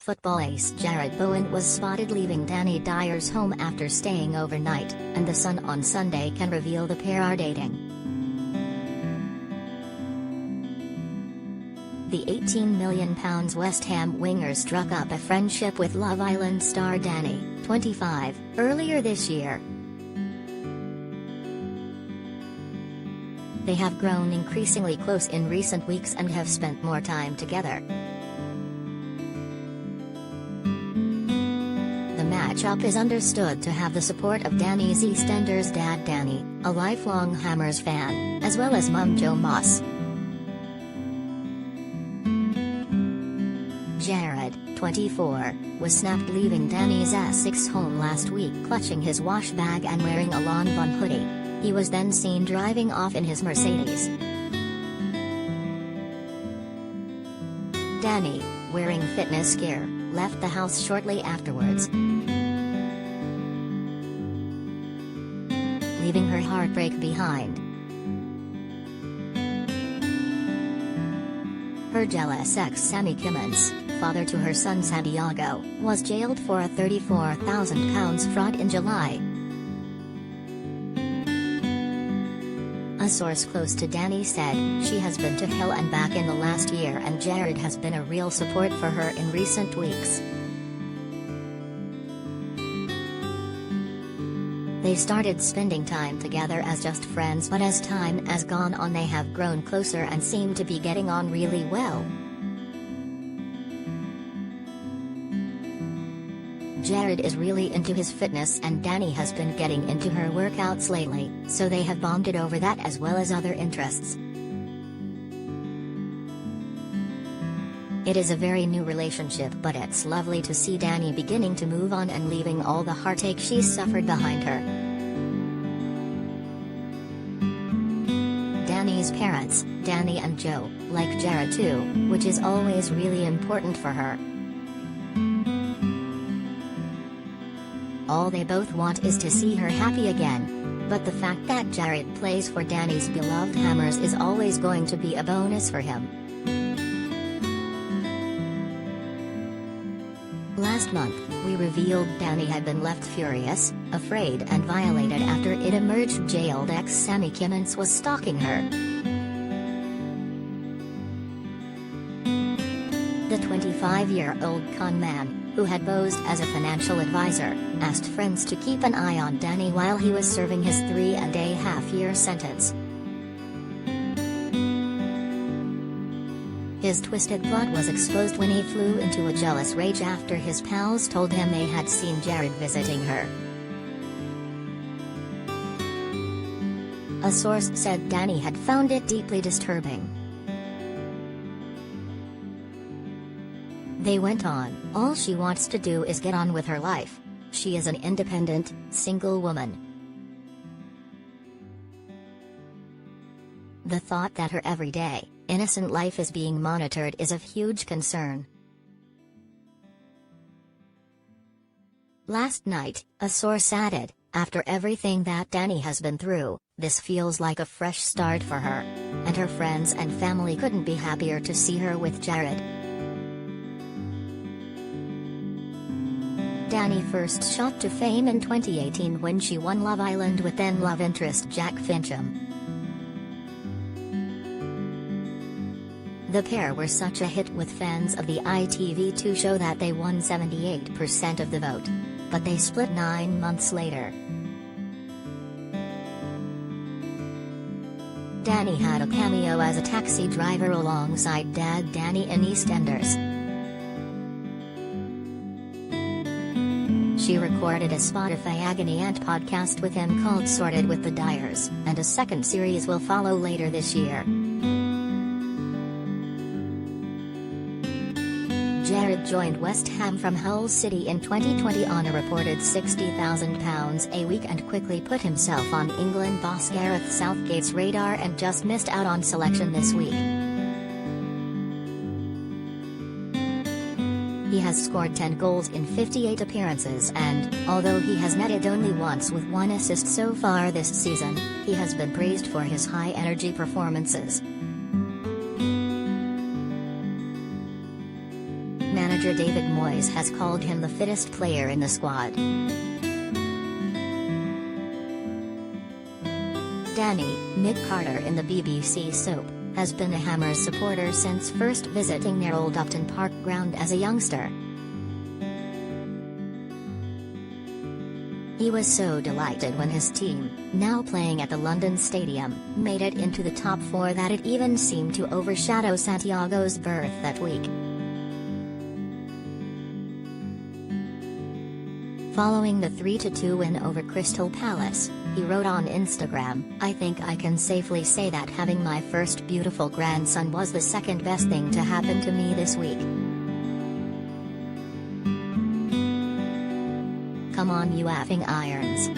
Football ace Jarrod Bowen was spotted leaving Dani Dyer's home after staying overnight, and The Sun on Sunday can reveal the pair are dating. The £18 million West Ham winger struck up a friendship with Love Island star Dani, 25, earlier this year. They have grown increasingly close in recent weeks and have spent more time together. The matchup is understood to have the support of Dani's EastEnders dad Dani, a lifelong Hammers fan, as well as mum Jo Moss. Jarrod, 24, was snapped leaving Dani's Essex home last week clutching his wash bag and wearing a lawn bun hoodie. He was then seen driving off in his Mercedes. Dani, wearing fitness gear, left the house shortly afterwards, leaving her heartbreak behind. Her jealous ex Sammy Kimmins, father to her son Santiago, was jailed for a £34,000 fraud in July. A source close to Dani said, "She has been to hell and back in the last year and Jarrod has been a real support for her in recent weeks." They started spending time together as just friends, but as time has gone on they have grown closer and seem to be getting on really well. Jarrod is really into his fitness and Dani has been getting into her workouts lately, so they have bonded over that as well as other interests. It is a very new relationship, but it's lovely to see Dani beginning to move on and leaving all the heartache she's suffered behind her. Dani's parents, Dani and Jo, like Jarrod too, which is always really important for her. All they both want is to see her happy again. But the fact that Jarrod plays for Dani's beloved Hammers is always going to be a bonus for him. Last month, we revealed Dani had been left furious, afraid and violated after it emerged jailed ex Sammy Kimmins was stalking her. The 25-year-old con man, who had posed as a financial advisor, asked friends to keep an eye on Dani while he was serving his 3.5-year sentence. His twisted plot was exposed when he flew into a jealous rage after his pals told him they had seen Jarrod visiting her. A source said Dani had found it deeply disturbing. They went on, "All she wants to do is get on with her life. She is an independent, single woman. The thought that her everyday, innocent life is being monitored is of huge concern." Last night, a source added, "After everything that Dani has been through, this feels like a fresh start for her. And her friends and family couldn't be happier to see her with Jarrod." Dani first shot to fame in 2018 when she won Love Island with then love interest Jack Fincham. The pair were such a hit with fans of the ITV2 show that they won 78% of the vote. But they split 9 months later. Dani had a cameo as a taxi driver alongside dad Dani in EastEnders. She recorded a Spotify Agony Aunt podcast with him called Sorted with the Dyers, and a second series will follow later this year. Jarrod joined West Ham from Hull City in 2020 on a reported £60,000 a week and quickly put himself on England boss Gareth Southgate's radar and just missed out on selection this week. He has scored 10 goals in 58 appearances and, although he has netted only once with 1 assist so far this season, he has been praised for his high-energy performances. Manager David Moyes Boys has called him the fittest player in the squad. Nick Carter in the BBC soap, has been a Hammers supporter since first visiting their old Upton Park ground as a youngster. He was so delighted when his team, now playing at the London Stadium, made it into the top 4 that it even seemed to overshadow Santiago's berth that week. Following the 3-2 win over Crystal Palace, he wrote on Instagram, "I think I can safely say that having my first beautiful grandson was the second best thing to happen to me this week. Come on you effing Irons."